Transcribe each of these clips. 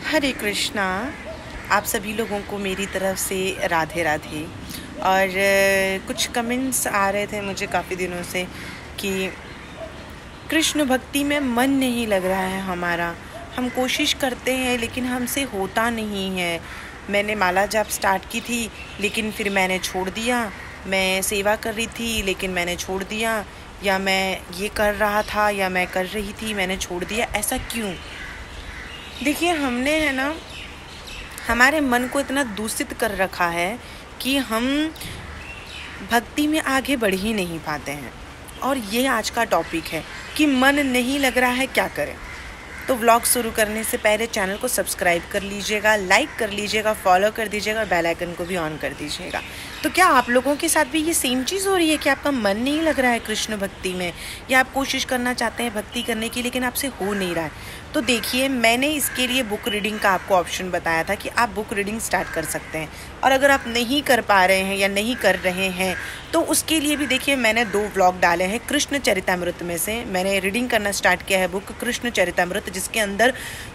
हरे कृष्णा। आप सभी लोगों को मेरी तरफ से राधे राधे। और कुछ कमेंट्स आ रहे थे मुझे काफ़ी दिनों से कि कृष्ण भक्ति में मन नहीं लग रहा है हमारा, हम कोशिश करते हैं लेकिन हमसे होता नहीं है। मैंने माला जाप स्टार्ट की थी लेकिन फिर मैंने छोड़ दिया। मैं सेवा कर रही थी लेकिन मैंने छोड़ दिया, या मैं ये कर रहा था या मैं कर रही थी मैंने छोड़ दिया। ऐसा क्यों? देखिए, हमने है ना हमारे मन को इतना दूषित कर रखा है कि हम भक्ति में आगे बढ़ ही नहीं पाते हैं। और ये आज का टॉपिक है कि मन नहीं लग रहा है, क्या करें। तो व्लॉग शुरू करने से पहले चैनल को सब्सक्राइब कर लीजिएगा, लाइक कर लीजिएगा, फॉलो कर दीजिएगा और बेल आइकन को भी ऑन कर दीजिएगा। तो क्या आप लोगों के साथ भी ये सेम चीज़ हो रही है कि आपका मन नहीं लग रहा है कृष्ण भक्ति में, या आप कोशिश करना चाहते हैं भक्ति करने की लेकिन आपसे हो नहीं रहा है? तो देखिए, मैंने इसके लिए बुक रीडिंग का आपको ऑप्शन बताया था कि आप बुक रीडिंग स्टार्ट कर सकते हैं। और अगर आप नहीं कर पा रहे हैं या नहीं कर रहे हैं तो उसके लिए भी देखिए, मैंने 2 व्लॉग डाले हैं कृष्ण चरितामृत में से। मैंने रीडिंग करना स्टार्ट किया है बुक कृष्ण चरितामृत, जिसके अंदर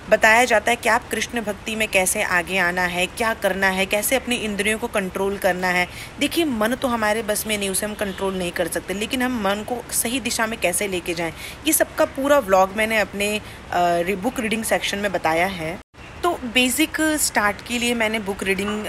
बताया जाता है कि आप कृष्ण भक्ति में कैसे आगे आना है, क्या करना है, कैसे अपनी इंद्रियों को कंट्रोल करना है। देखिए, मन तो हमारे बस में नहीं, उसे हम कंट्रोल नहीं कर सकते, लेकिन हम मन को सही दिशा में कैसे लेके जाएं, ये सबका पूरा व्लॉग मैंने अपने बुक रीडिंग सेक्शन में बताया है। तो बेसिक स्टार्ट के लिए मैंने बुक रीडिंग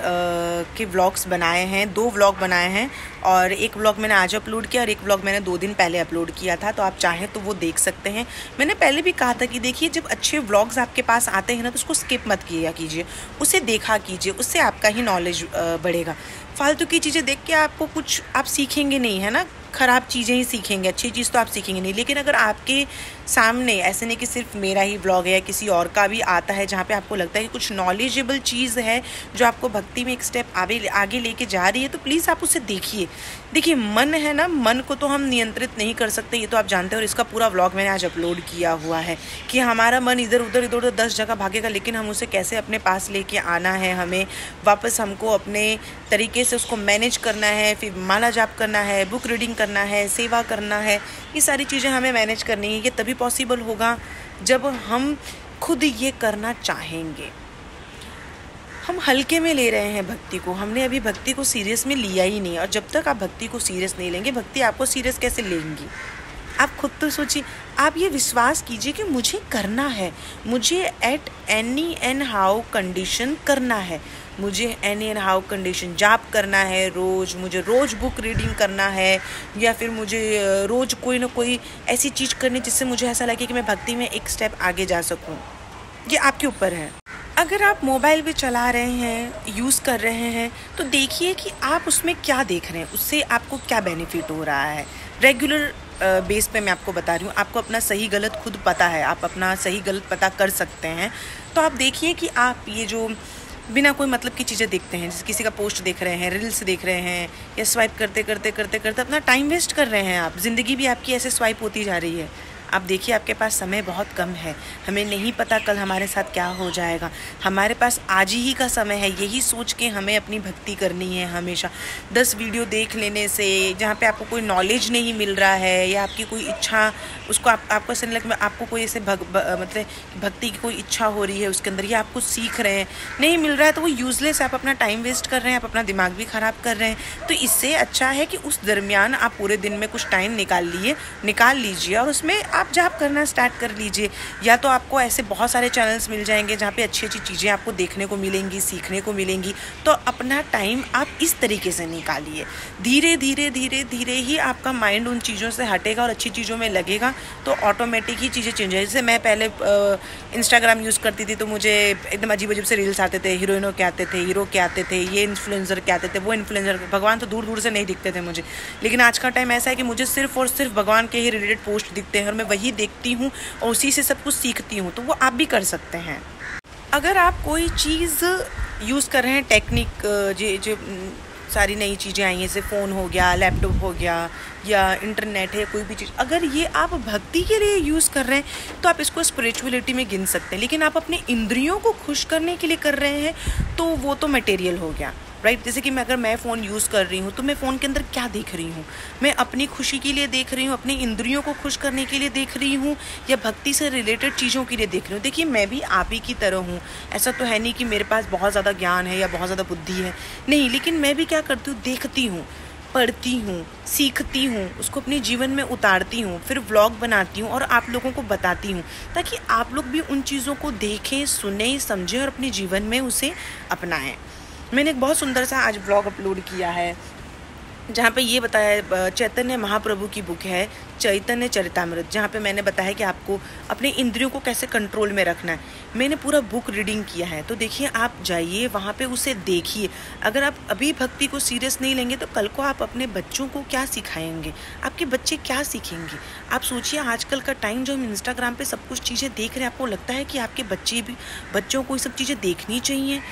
के व्लॉग्स बनाए हैं, 2 व्लॉग बनाए हैं। और एक व्लॉग मैंने आज अपलोड किया और एक व्लॉग मैंने 2 दिन पहले अपलोड किया था। तो आप चाहें तो वो देख सकते हैं। मैंने पहले भी कहा था कि देखिए, जब अच्छे व्लॉग्स आपके पास आते हैं ना तो उसको स्किप मत किया कीजिए, उसे देखा कीजिए, उससे आपका ही नॉलेज बढ़ेगा। फालतू की चीज़ें देख के आपको कुछ आप सीखेंगे नहीं, है ना। ख़राब चीज़ें ही सीखेंगे, अच्छी चीज़ तो आप सीखेंगे नहीं। लेकिन अगर आपके सामने ऐसे नहीं कि सिर्फ मेरा ही व्लॉग है या किसी और का भी आता है जहाँ पे आपको लगता है कि कुछ नॉलेजेबल चीज़ है जो आपको भक्ति में एक स्टेप आगे लेके जा रही है, तो प्लीज़ आप उसे देखिए। देखिए, मन है ना, मन को तो हम नियंत्रित नहीं कर सकते, ये तो आप जानते हैं। और इसका पूरा व्लॉग मैंने आज अपलोड किया हुआ है कि हमारा मन इधर उधर 10 जगह भागेगा, लेकिन हम उसे कैसे अपने पास लेके आना है, हमें वापस हमको अपने तरीके से उसको मैनेज करना है। फिर माला जाप करना है, बुक रीडिंग करना है, सेवा करना है, ये सारी चीज़ें हमें मैनेज करनी है। ये तभी पॉसिबल होगा जब हम खुद ये करना चाहेंगे। हम हल्के में ले रहे हैं भक्ति को, हमने अभी भक्ति को सीरियस में लिया ही नहीं। और जब तक आप भक्ति को सीरियस नहीं लेंगे, भक्ति आपको सीरियस कैसे लेंगी? आप खुद तो सोचिए। आप ये विश्वास कीजिए कि मुझे करना है, मुझे at any and how condition करना है, मुझे एनी एंड हाउ कंडीशन जाप करना है, मुझे रोज़ बुक रीडिंग करना है, या फिर मुझे रोज़ कोई ना कोई ऐसी चीज़ करनी जिससे मुझे ऐसा लगे कि मैं भक्ति में एक स्टेप आगे जा सकूं। ये आपके ऊपर है। अगर आप मोबाइल भी चला रहे हैं, यूज़ कर रहे हैं, तो देखिए कि आप उसमें क्या देख रहे हैं, उससे आपको क्या बेनिफिट हो रहा है। रेगुलर बेस पे मैं आपको बता रही हूँ, आपको अपना सही गलत खुद पता है, आप अपना सही गलत पता कर सकते हैं। तो आप देखिए कि आप ये जो बिना कोई मतलब की चीज़ें देखते हैं, जैसे किसी का पोस्ट देख रहे हैं, रील्स देख रहे हैं, या स्वाइप करते अपना टाइम वेस्ट कर रहे हैं। आप ज़िंदगी भी आपकी ऐसे स्वाइप होती जा रही है। आप देखिए, आपके पास समय बहुत कम है, हमें नहीं पता कल हमारे साथ क्या हो जाएगा। हमारे पास आज ही का समय है, यही सोच के हमें अपनी भक्ति करनी है। हमेशा 10 वीडियो देख लेने से, जहाँ पे आपको कोई नॉलेज नहीं मिल रहा है, या आपकी कोई इच्छा उसको आपको ऐसा नहीं लगता आपको कोई ऐसे मतलब भक्ति की कोई इच्छा हो रही है उसके अंदर, या आप कुछ सीख रहे हैं, नहीं मिल रहा है, तो वो यूज़लेस है। आप अपना टाइम वेस्ट कर रहे हैं, आप अपना दिमाग भी ख़राब कर रहे हैं। तो इससे अच्छा है कि उस दरमियान आप पूरे दिन में कुछ टाइम निकाल लीजिए और उसमें आप जाप करना स्टार्ट कर लीजिए। या तो आपको ऐसे बहुत सारे चैनल्स मिल जाएंगे जहाँ पे अच्छी अच्छी चीज़ें आपको देखने को मिलेंगी, सीखने को मिलेंगी। तो अपना टाइम आप इस तरीके से निकालिए। धीरे धीरे ही आपका माइंड उन चीज़ों से हटेगा और अच्छी चीज़ों में लगेगा, तो ऑटोमेटिक ही चीज़ें चेंज है। जैसे मैं पहले इंस्टाग्राम यूज़ करती थी तो मुझे एकदम अजीब अजीब से रील्स आते थे, हीरोइनों के आते थे, हीरो के आते थे, ये इन्फ्लुएंसर के आते थे, वो इन्फ्लुएंसर, भगवान तो दूर से नहीं दिखते थे मुझे। लेकिन आज का टाइम ऐसा है कि मुझे सिर्फ और सिर्फ भगवान के ही रिलेटेड पोस्ट दिखते हैं और मैं वही देखती हूँ और उसी से सब कुछ सीखती हूँ। तो वो आप भी कर सकते हैं। अगर आप कोई चीज़ यूज़ कर रहे हैं, टेक्निक जो सारी नई चीज़ें आई हैं, जैसे फ़ोन हो गया, लैपटॉप हो गया, या इंटरनेट है, कोई भी चीज़, अगर ये आप भक्ति के लिए यूज़ कर रहे हैं तो आप इसको स्पिरिचुअलिटी में गिन सकते हैं। लेकिन आप अपने इंद्रियों को खुश करने के लिए कर रहे हैं तो वो तो मटेरियल हो गया। राइट। जैसे कि अगर मैं फ़ोन यूज़ कर रही हूँ तो मैं फ़ोन के अंदर क्या देख रही हूँ, मैं अपनी खुशी के लिए देख रही हूँ, अपनी इंद्रियों को खुश करने के लिए देख रही हूँ, या भक्ति से रिलेटेड चीज़ों के लिए देख रही हूँ। देखिए मैं भी आप ही की तरह हूँ, ऐसा तो है नहीं कि मेरे पास बहुत ज़्यादा ज्ञान है या बहुत ज़्यादा बुद्धि है, नहीं, लेकिन मैं भी क्या करती हूँ, देखती हूँ, पढ़ती हूँ, सीखती हूँ, उसको अपने जीवन में उतारती हूँ, फिर व्लॉग बनाती हूँ और आप लोगों को बताती हूँ, ताकि आप लोग भी उन चीज़ों को देखें, सुने, समझें और अपने जीवन में उसे अपनाएं। मैंने एक बहुत सुंदर सा आज व्लॉग अपलोड किया है जहाँ पे ये बताया है, चैतन्य महाप्रभु की बुक है चैतन्य चरितामृत, जहाँ पे मैंने बताया कि आपको अपने इंद्रियों को कैसे कंट्रोल में रखना है। मैंने पूरा बुक रीडिंग किया है, तो देखिए आप जाइए वहाँ पे उसे देखिए। अगर आप अभी भक्ति को सीरियस नहीं लेंगे तो कल को आप अपने बच्चों को क्या सिखाएंगे, आपके बच्चे क्या सीखेंगे। आप सोचिए आजकल का टाइम जो हम इंस्टाग्राम पे सब कुछ चीज़ें देख रहे हैं, आपको लगता है कि आपके बच्चों को ये सब चीज़ें देखनी चाहिए?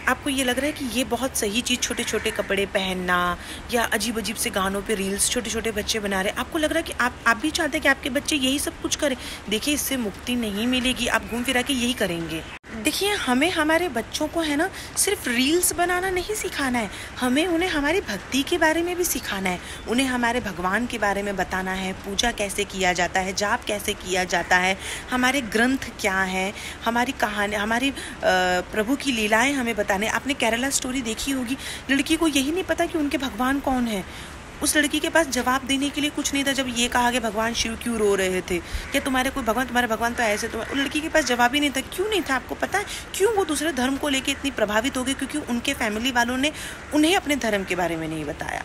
आपको ये लग रहा है कि ये बहुत सही चीज़, छोटे छोटे कपड़े पहनना या अजीब अजीब से गानों पे रील्स छोटे छोटे बच्चे बना रहे हैं, आपको लग रहा है कि आप भी चाहते हैं कि आपके बच्चे यही सब कुछ करें? देखिए इससे मुक्ति नहीं मिलेगी, आप घूम फिरा के यही करेंगे। देखिए हमें हमारे बच्चों को है ना सिर्फ रील्स बनाना नहीं सिखाना है, हमें उन्हें हमारी भक्ति के बारे में भी सिखाना है, उन्हें हमारे भगवान के बारे में बताना है, पूजा कैसे किया जाता है, जाप कैसे किया जाता है, हमारे ग्रंथ क्या है, हमारी कहानी, हमारी प्रभु की लीलाएं हमें बताने। आपने केरला स्टोरी देखी होगी, लड़की को यही नहीं पता कि उनके भगवान कौन है। उस लड़की के पास जवाब देने के लिए कुछ नहीं था जब ये कहा कि भगवान शिव क्यों रो रहे थे, या तुम्हारे कोई भगवान, तुम्हारे भगवान तो ऐसे। तो उस लड़की के पास जवाब ही नहीं था। क्यों नहीं था आपको पता है? क्यों? वो दूसरे धर्म को लेके इतनी प्रभावित हो गई, क्योंकि उनके फैमिली वालों ने उन्हें अपने धर्म के बारे में नहीं बताया।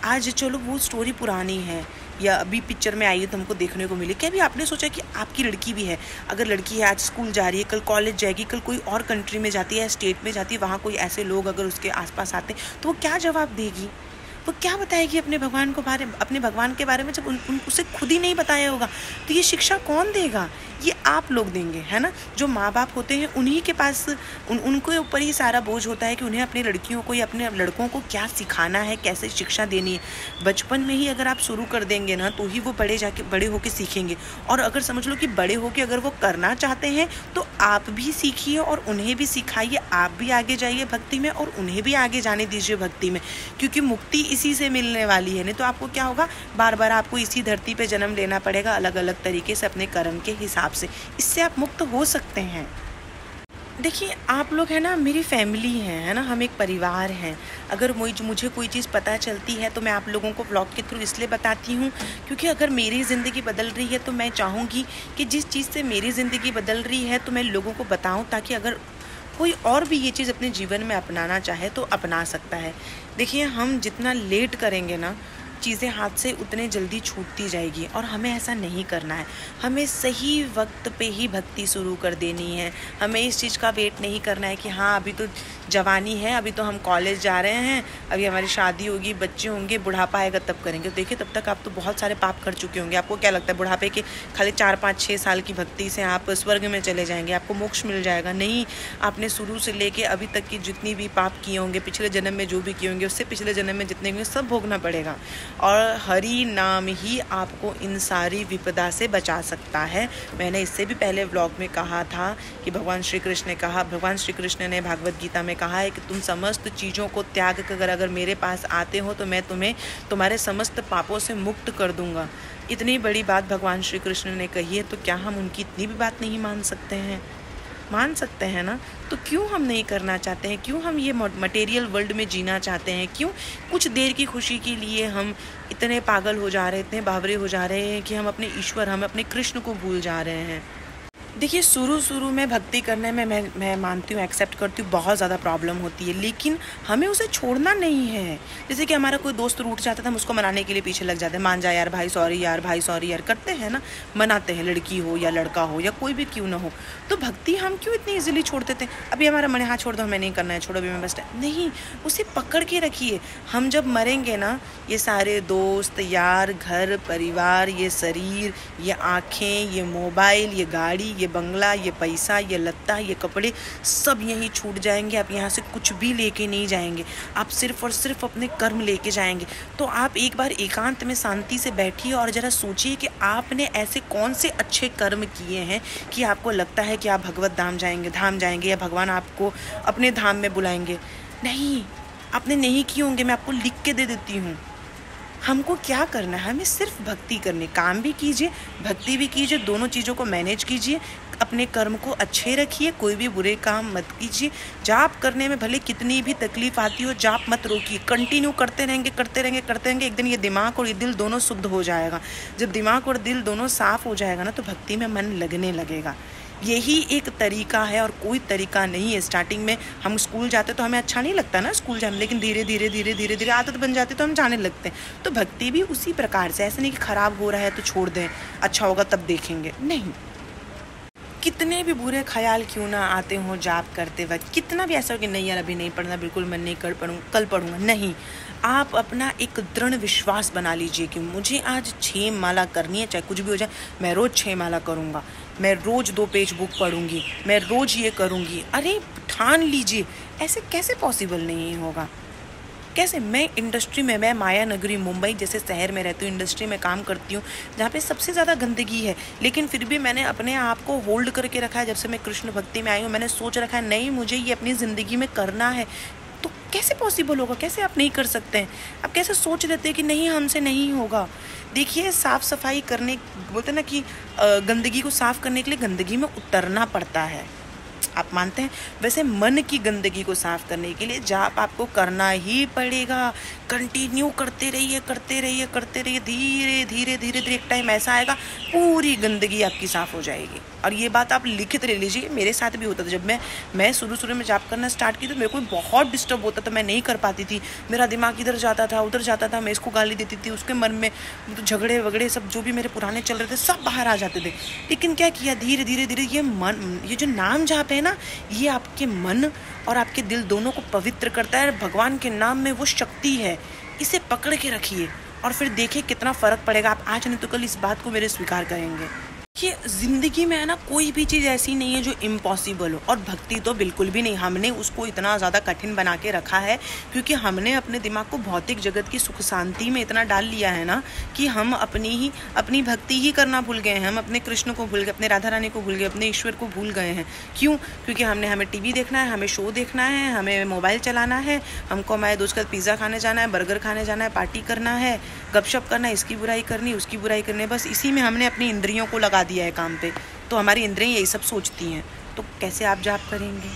आज चलो वो स्टोरी पुरानी है या अभी पिक्चर में आई है तो हमको देखने को मिली, क्या भी आपने सोचा कि आपकी लड़की भी है, अगर लड़की है आज स्कूल जा रही है, कल कॉलेज जाएगी, कल कोई और कंट्री में जाती है, स्टेट में जाती है, वहाँ कोई ऐसे लोग अगर उसके आसपास आते हैं तो वो क्या जवाब देगी? वो क्या बताएगी अपने भगवान के बारे में, जब उसे खुद ही नहीं बताया होगा? तो ये शिक्षा कौन देगा? ये आप लोग देंगे, है ना। जो माँ बाप होते हैं उन्हीं के पास उनके ऊपर ही सारा बोझ होता है कि उन्हें अपनी लड़कियों को या अपने लड़कों को क्या सिखाना है, कैसे शिक्षा देनी है। बचपन में ही अगर आप शुरू कर देंगे ना तो ही वो बड़े होके सीखेंगे। और अगर समझ लो कि बड़े होके अगर वो करना चाहते हैं तो आप भी सीखिए और उन्हें भी सिखाइए, आप भी आगे जाइए भक्ति में और उन्हें भी आगे जाने दीजिए भक्ति में, क्योंकि मुक्ति इसी से मिलने वाली है। नहीं तो आपको क्या होगा, बार बार आपको इसी धरती पे जन्म लेना पड़ेगा अलग अलग तरीके से अपने कर्म के हिसाब से। इससे आप मुक्त हो सकते हैं। देखिए आप लोग है ना मेरी फैमिली है ना, हम एक परिवार हैं। अगर मुझे कोई चीज़ पता चलती है तो मैं आप लोगों को ब्लॉग के थ्रू इसलिए बताती हूँ क्योंकि अगर मेरी ज़िंदगी बदल रही है तो मैं चाहूँगी कि जिस चीज़ से मेरी ज़िंदगी बदल रही है तो मैं लोगों को बताऊँ, ताकि अगर कोई और भी ये चीज़ अपने जीवन में अपनाना चाहे तो अपना सकता है। देखिए हम जितना लेट करेंगे ना चीज़ें हाथ से उतने जल्दी छूटती जाएगी, और हमें ऐसा नहीं करना है। हमें सही वक्त पे ही भक्ति शुरू कर देनी है। हमें इस चीज़ का वेट नहीं करना है कि हाँ अभी तो जवानी है, अभी तो हम कॉलेज जा रहे हैं, अभी हमारी शादी होगी, बच्चे होंगे, बुढ़ापा आएगा तब करेंगे। देखिए तब तक आप तो बहुत सारे पाप कर चुके होंगे। आपको क्या लगता है बुढ़ापे के खाली 4-5-6 साल की भक्ति से आप स्वर्ग में चले जाएंगे, आपको मोक्ष मिल जाएगा? नहीं, आपने शुरू से लेके अभी तक की जितनी भी पाप किए होंगे, पिछले जन्म में जो भी किए होंगे, उससे पिछले जन्म में जितने होंगे सब भोगना पड़ेगा। और हरि नाम ही आपको इन सारी विपदा से बचा सकता है। मैंने इससे भी पहले व्लॉग में कहा था कि भगवान श्री कृष्ण ने भागवत गीता में कहा है कि तुम समस्त चीज़ों को त्याग कर अगर मेरे पास आते हो तो मैं तुम्हें तुम्हारे समस्त पापों से मुक्त कर दूंगा। इतनी बड़ी बात भगवान श्री कृष्ण ने कही है, तो क्या हम उनकी इतनी भी बात नहीं मान सकते हैं? मान सकते हैं ना। तो क्यों हम नहीं करना चाहते हैं? क्यों हम ये मटेरियल वर्ल्ड में जीना चाहते हैं? क्यों कुछ देर की खुशी के लिए हम इतने पागल हो जा रहे हैं, इतने बावरे हो जा रहे हैं कि हम अपने ईश्वर, हम अपने कृष्ण को भूल जा रहे हैं? देखिए शुरू में भक्ति करने में मैं मानती हूँ, एक्सेप्ट करती हूँ, बहुत ज़्यादा प्रॉब्लम होती है, लेकिन हमें उसे छोड़ना नहीं है। जैसे कि हमारा कोई दोस्त रूठ जाता था, हम उसको मनाने के लिए पीछे लग जाते हैं, मान जा यार भाई सॉरी यार करते हैं ना, मनाते हैं, लड़की हो या लड़का हो या कोई भी क्यों ना हो। तो भक्ति हम क्यों इतनी ईजिली छोड़ देते हैं? अभी हमारा मन, हाँ छोड़ दो, हमें नहीं करना है, छोड़ो अभी मैं बस नहीं, उसे पकड़ के रखिए। हम जब मरेंगे ना, ये सारे दोस्त यार, घर परिवार, ये शरीर, ये आँखें, ये मोबाइल, ये गाड़ी, ये बंगला, ये पैसा, ये लत्ता, ये कपड़े, सब यहीं छूट जाएंगे। आप यहाँ से कुछ भी लेके नहीं जाएंगे, आप सिर्फ और सिर्फ अपने कर्म लेके जाएंगे। तो आप एक बार एकांत में शांति से बैठिए और ज़रा सोचिए कि आपने ऐसे कौन से अच्छे कर्म किए हैं कि आपको लगता है कि आप भगवत धाम जाएंगे या भगवान आपको अपने धाम में बुलाएंगे। नहीं, आपने नहीं किए होंगे, मैं आपको लिख के दे देती हूँ। हमको क्या करना है, हमें सिर्फ भक्ति करनी, काम भी कीजिए भक्ति भी कीजिए, दोनों चीज़ों को मैनेज कीजिए, अपने कर्म को अच्छे रखिए, कोई भी बुरे काम मत कीजिए। जाप करने में भले कितनी भी तकलीफ आती हो, जाप मत रोकिए, कंटिन्यू करते रहेंगे करते रहेंगे करते रहेंगे। एक दिन ये दिमाग और ये दिल दोनों शुद्ध हो जाएगा। जब दिमाग और दिल दोनों साफ हो जाएगा ना, तो भक्ति में मन लगने लगेगा। यही एक तरीका है और कोई तरीका नहीं है। स्टार्टिंग में हम स्कूल जाते तो हमें अच्छा नहीं लगता ना स्कूल जाना, लेकिन धीरे धीरे धीरे धीरे धीरे आदत बन जाती तो हम जाने लगते हैं। तो भक्ति भी उसी प्रकार से, ऐसे नहीं कि ख़राब हो रहा है तो छोड़ दें, अच्छा होगा तब देखेंगे, नहीं। कितने भी बुरे ख्याल क्यों ना आते हों जाप करते वक्त, कितना भी ऐसा हो कि नहीं यार अभी नहीं पढ़ना, बिल्कुल मन नहीं कर पढ़ूँ, कल पढ़ूँगा, नहीं। आप अपना एक दृढ़ विश्वास बना लीजिए कि मुझे आज 6 माला करनी है, चाहे कुछ भी हो जाए, मैं रोज़ 6 माला करूँगा, मैं रोज़ 2 पेज बुक पढ़ूँगी, मैं रोज़ ये करूँगी। अरे ठान लीजिए। ऐसे कैसे पॉसिबल नहीं होगा? कैसे? मैं इंडस्ट्री में, मैं माया नगरी मुंबई जैसे शहर में रहती हूँ, इंडस्ट्री में काम करती हूँ जहाँ पे सबसे ज़्यादा गंदगी है, लेकिन फिर भी मैंने अपने आप को होल्ड करके रखा है। जब से मैं कृष्ण भक्ति में आई हूँ, मैंने सोच रखा है नहीं मुझे ये अपनी ज़िंदगी में करना है। तो कैसे पॉसिबल होगा? कैसे आप नहीं कर सकते हैं? आप कैसे सोच लेते हैं कि नहीं हमसे नहीं होगा? देखिए, साफ़ सफाई करने, बोलते ना कि गंदगी को साफ़ करने के लिए गंदगी में उतरना पड़ता है, आप मानते हैं? वैसे मन की गंदगी को साफ़ करने के लिए जाप आपको करना ही पड़ेगा। कंटिन्यू करते रहिए करते रहिए करते रहिए, धीरे धीरे धीरे धीरे एक टाइम ऐसा आएगा पूरी गंदगी आपकी साफ़ हो जाएगी। और ये बात आप लिखित ले लीजिए, मेरे साथ भी होता था। जब मैं शुरू में जाप करना स्टार्ट की तो मेरे को बहुत डिस्टर्ब होता था, मैं नहीं कर पाती थी, मेरा दिमाग इधर जाता था उधर जाता था, मैं इसको गाली देती थी, उसके मन में तो झगड़े वगड़े सब जो भी मेरे पुराने चल रहे थे सब बाहर आ जाते थे। लेकिन क्या किया, धीरे धीरे धीरे ये जो नाम जाप है ना, ये आपके मन और आपके दिल दोनों को पवित्र करता है। भगवान के नाम में वो शक्ति है, इसे पकड़ के रखिए और फिर देखिए कितना फ़र्क पड़ेगा। आप आज नहीं तो कल इस बात को मेरे स्वीकार करेंगे कि ज़िंदगी में है ना, कोई भी चीज़ ऐसी नहीं है जो इम्पॉसिबल हो, और भक्ति तो बिल्कुल भी नहीं। हमने उसको इतना ज़्यादा कठिन बना के रखा है क्योंकि हमने अपने दिमाग को भौतिक जगत की सुख शांति में इतना डाल लिया है ना कि हम अपनी भक्ति ही करना भूल गए हैं। हम अपने कृष्ण को भूल गए, अपने राधा रानी को भूल गए, अपने ईश्वर को भूल गए हैं। क्यों? क्योंकि हमें टीवी देखना है, हमें शो देखना है, हमें मोबाइल चलाना है, हमको हमारे दोस्त का पिज़्ज़ा खाने जाना है, बर्गर खाने जाना है, पार्टी करना है, गपशप करना है, इसकी बुराई करनी, उसकी बुराई करनी है। बस इसी में हमने अपनी इंद्रियों को लगा दिया है काम पे, तो हमारी इंद्रियां यही सब सोचती हैं। तो कैसे आप जाप करेंगे?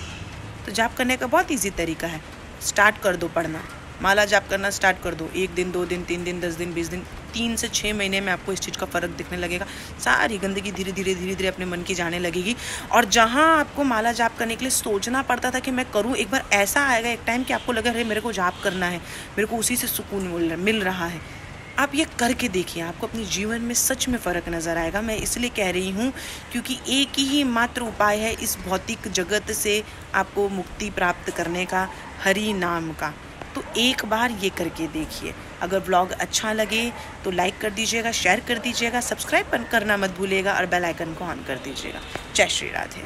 तो जाप करने का बहुत इजी तरीका है, स्टार्ट कर दो पढ़ना, माला जाप करना स्टार्ट कर दो। 1 दिन 2 दिन 3 दिन 10 दिन 20 दिन 3 से 6 महीने में आपको इस चीज़ का फ़र्क दिखने लगेगा। सारी गंदगी धीरे धीरे धीरे धीरे अपने मन की जाने लगेगी। और जहाँ आपको माला जाप करने के लिए सोचना पड़ता था कि मैं करूँ, एक बार ऐसा आएगा एक टाइम कि आपको लगे अरे मेरे को जाप करना है, मेरे को उसी से सुकून मिल रहा है। आप ये करके देखिए, आपको अपने जीवन में सच में फ़र्क नज़र आएगा। मैं इसलिए कह रही हूँ क्योंकि एक ही मात्र उपाय है इस भौतिक जगत से आपको मुक्ति प्राप्त करने का, हरि नाम का। तो एक बार ये करके देखिए। अगर व्लॉग अच्छा लगे तो लाइक कर दीजिएगा, शेयर कर दीजिएगा, सब्सक्राइब करना मत भूलिएगा और बेल आइकन को ऑन कर दीजिएगा। जय श्री राधे।